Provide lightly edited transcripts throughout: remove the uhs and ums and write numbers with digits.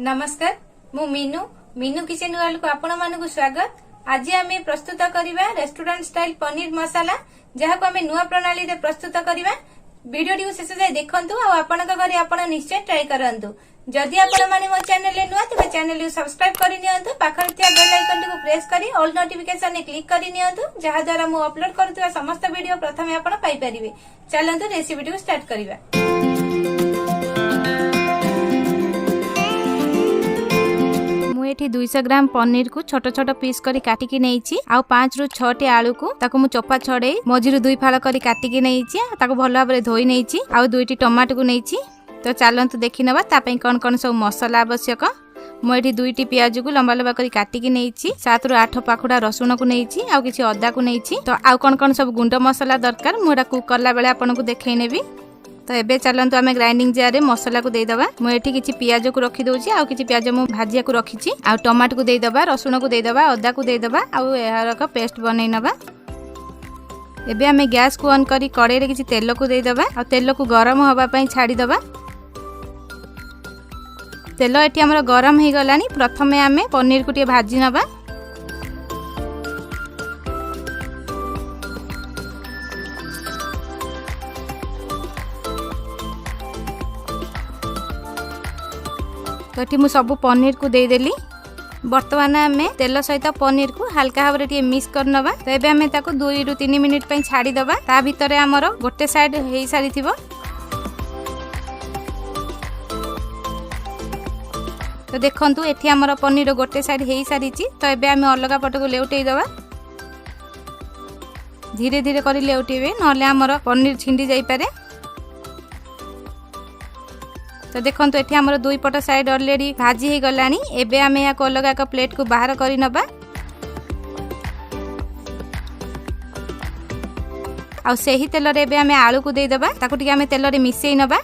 नमस्कार मु Meenu Meenu kitchen world को आपण मानक स्वागत। आज आम प्रस्तुत करवा रेस्टोरेंट स्टाइल पनीर मसाला जहाँ को आम नुआ प्रणाली रे प्रस्तुत करवा। वीडियो को शेष जाए देखंतु आ आपण घरे आपण निश्चय ट्राई करंतु। जदि आपण माने मो चैनल ले नुआ तबे चैनल को सब्सक्राइब करि नियंतु, पाखर थिया बेल आइकन को प्रेस करी ऑल नोटिफिकेशन ने क्लिक करि नियंतु, जहाँ द्वारा मु अपलोड करथुवा समस्त वीडियो प्रथमे आपण पाई परिबे। चलंतु रेसिपी को स्टार्ट करबा। एठी 200 ग्राम पनीर को छोट छोट पीस करी काटिकी नेइछि। आ 5 रु 6 टी आलू को ताको मु चोपा छडे मझिरु 2 फाळ करी काटिकी नेइछि। ताको भलो भाबरे धोई नेइछि। आ 2टी टमाटो को नेइछि। तो चलंतु देखि नबा ता पई कोन कोन सब मसाला आवश्यक। मु एठी 2टी प्याज को लंबा लंबा करी काटिकी नेइछि। 7 रु 8 पाखुडा रसुण को नेइछि। आ किछि अदा को नेइछि। तो आ कोन कोन सब गुंड मसाला दरकार मु एटा कुक करला बेले आपन को देखै नेबी। तो एबे चलंतु आमे ग्राइंडिंग जार रे मसाला को दे दबा। मु एठी किछि प्याज को रखी दोछि। आ किछि प्याज मु भाजिया को रखिछि। आ टमाटो को दे दबा, रसुण को दे दबा, अदा को दे दबा। आ एहार का पेस्ट बनै नबा। एबे आमे गैस को ऑन करी कड़े रे किछि तेल को दे दबा। आ तेल को गरम होबा पई छाडी दबा। तेल एठी हमर गरम हे गलानी। प्रथमे आमे पनीर को टे भाजी नबा। तो ये सब पनीर को दे देली। बर्तमान आम तेल सहित पनीर को हल्का भाव में मिक्स कर नबा। तो ये आम 2 रु 3 मिनिट पे छाड़ी दबा। ता भितर आमर गोटे साइड हो सारी थिबो। तो देखंतु एठी आमर पनीर गोटे साइड हो सारी। तो ये आम अलग पट को लेउटै दबा। धीरे धीरे कर लेउटेबे नले आमर पनीर छिंडी जाई पारे। तो देखंतु एठी हमर 2 पट साइड ऑलरेडी भाजी हे गलानी। एबे आमे या को अलग एक प्लेट को बाहर करी नबा। आ सेही तेल रे एबे आमे आलू को दे दबा। ताको टिके आमे तेल रे मिसेई नबा।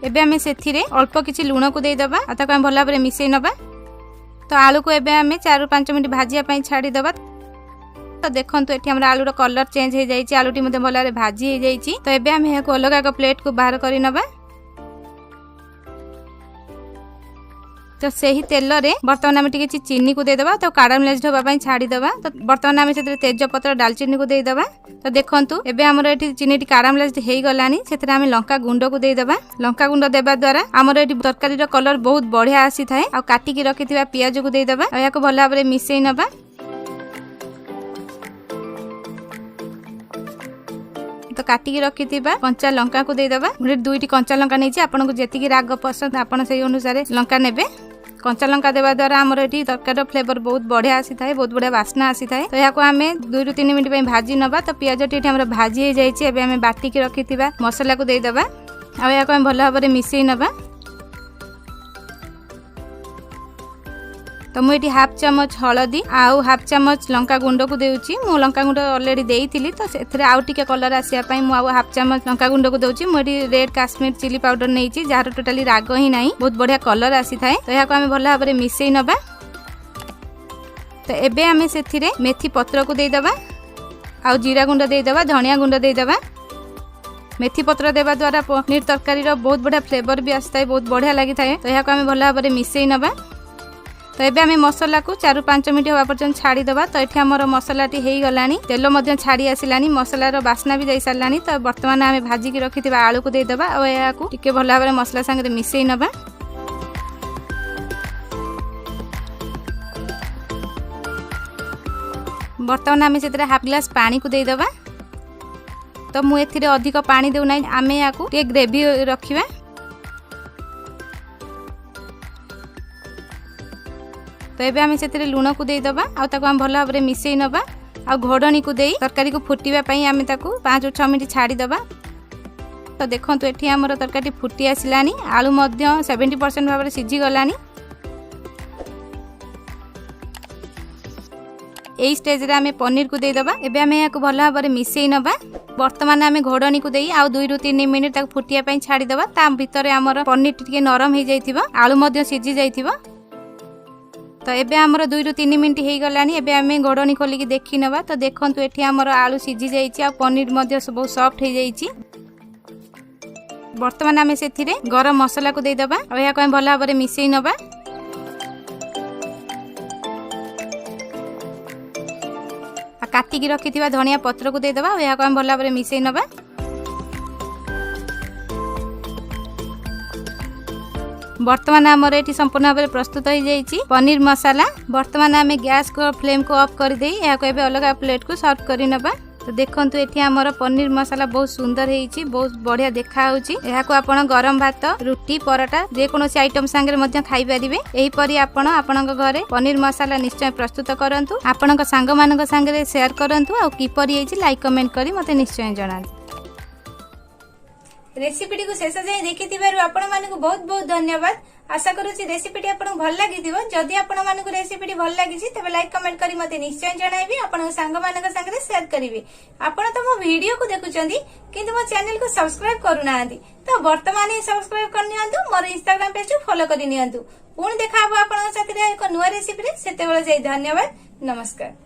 एबे आमे सेथि रे अल्प किछि लूण को दे दबा। आ ताको आमे भला भाबरे मिसेई नबा। तो आलू को एबे आमे 4 रु 5 मिनिट भाजिया पई छाडी दबा। तो देखंतु एठी हमरा आलू रो कलर चेंज हो जाईची। आलूटी मध्ये भला रे भाजी हो जाईची। तो एबे हम या को अलग एक प्लेट को बाहर करी नबा। तो सेही तेल रे बर्तमान हम टिके चीनी को दे दबा। तो कारामेलाइज्ड होबा पई छाडी दबा। तो बर्तमान हम सेते तेज पत्र दालचीनी को दे दबा। तो देखंतु एबे हमर एठी चीनी टी कारामेलाइज्ड हेई गलानी। सेते हम लंका गुंड को दे दबा। लंका गुंड देबा द्वारा हमर एठी तरकारी रो कलर बहुत बढ़िया आसी थाए। आ काटी की रखिथिबा प्याज को दे दबा। आ या को भला भाबरे मिसेई नबा। तो काटिकी रखिथिबा कंचा लंका को दे दबा। मुझे 2टी कंचा लंका नेछि। आपन को जेतिकी राग पसंद आपन सेही अनुसार लंका नेबे। कंचा लंका देबा द्वारा हमर एठी तरकारी फ्लेवर बहुत बढ़िया आसी थाए, बहुत बढ़िया वासना आसी थाए। तो याको आमे 2 रु 3 मिनिट पे भाजी नबा। तो प्याज टी हमर भाजी हे जाईछि। एबे आमे बाटी की रखिथिबा मसाला को दे दबा। आ याको आमे भला भाबरे मिसेई नबा। तो मुझे हाफ चमच हलदी आउ हाफ चमच लंका गुंड को देउची। मु लंका गुंड ऑलरेडी देइथिली। तो सेथरे आउ टिके कलर आसिया पई मु आउ हाफ चमच लंका गुंड को देउची। मुझे रेड काश्मीर चिली पाउडर नेइची जार टोटली राग ही नाही, बहुत बढ़िया कलर आसी थाए। तो याको आमे भला भाबरे मिसेई नबा। तो एबे आमे सेथिरे मेथी पत्र को दे दबा। आउ जीरा गुंड दे दबा, धनिया गुंड दे दबा। मेथी पत्र देबा द्वारा पनीर तरकारी रो बहुत बढ़िया फ्लेवर भी आसी थाए, बहुत बढ़िया लागि थाए। तो याको आमे भला भाबरे मिसेई नबा। तो एबे आमे मसाला को 4 रु 5 मिनिट होबा पर्यंत छाडी दबा। तो एठी हमर मसालाटी हेई गलानी। तेल मध्य छाडी आसिलानी, मसाला रो बासना भी जाई सारलानी। तो वर्तमान आमे भाजी की रखिथिबा आलू को दे दबा। आ या को टिके भला भाबरे मसाला संगे रे मिसेई नबा। वर्तमान आमे सेतरे हाफ ग्लास पानी को दे दबा। तो मु एथिरे अधिक पानी देउ नै। आमे या को टे ग्रेवी रखिबा। तो एबे आमे सेतरे लूण को दे दबा। आ ताको हम भला भाबरे मिसेई नबा। आ घोडणी को देई तरकारी को फुटीबा पई आमे ताको 5 रु 6 मिनिट छाडी दबा। तो देखंतु एठी हमर तरकारी फुटी आसिलानी। आलू मध्य 70% भाबरे सिझी गलानी। एई स्टेज रे आमे पनीर को दे दबा। एबे आमे या को भला भाबरे मिसेई नबा। वर्तमान आमे घोडणी को देई आ 2 रु 3 मिनिट ताको फुटिया पई छाडी दबा। ता भितरे हमर पनीर टिके नरम हे जाइथिबा, आलू मध्य सिझी जाइथिबा। तो एबे हमर 2 रु 3 मिनिट हे गलानी। एबे आमे घोडणी खोली की देखि नबा। तो देखंतु एठी हमर आलू सिझी जाइछि आ पनीर मध्य बहुत सॉफ्ट हे जाइछि। बर्तमान आमे सेथिरे गरम मसला को देदबा और या को भल भाबरे मिसई नबा। काटिकी रखिथिबा धनिया पत्र को देदबा और या को भल भाबरे मिसई नबा। वर्तमान आमर एटी संपूर्ण भाव में प्रस्तुत हो जाइए पनीर मसाला। वर्तमान आम गैस को फ्लेम को ऑफ कर दे या अलग प्लेट को सर्व कर नबा। तो देखंतु एठी हमर पनीर मसाला बहुत सुंदर हेछि, बहुत बढ़िया देखा होछि। एहा को आपण गरम भात, रुटी, पराठा जे कोनोसी आइटम संगे मध्य खाइ परिबे। एही परि आपण आपणक घरे पनीर मसाला निश्चय प्रस्तुत करंतु, आपणक संग मानक संगे शेयर करंतु आ किपरि हेछि लाइक कमेंट करी मते निश्चय जणांतु। रेसिपी को शेष जाए देखि आपण मानक बहुत बहुत धन्यवाद। आशा करूची रेसिपी आपन भल लागिथिबो। जदि आपण मानक रेसिपी भल लागिछि तबे लाइक कमेंट करी मते निश्चय जणाइबे, आपण सांग मानक संगे शेयर करिवे। आपण तो मो वीडियो को देखुचंदी किंतु मो चैनल को सब्सक्राइब करू नांती, तो वर्तमान ही सब्सक्राइब कर नियंतु। मोर इंस्टाग्राम पेज को फॉलो करि नियंतु। पुणी देखा आपण साथी एक नुवा रेसिपी रे। सेते बेले जाई धन्यवाद, नमस्कार।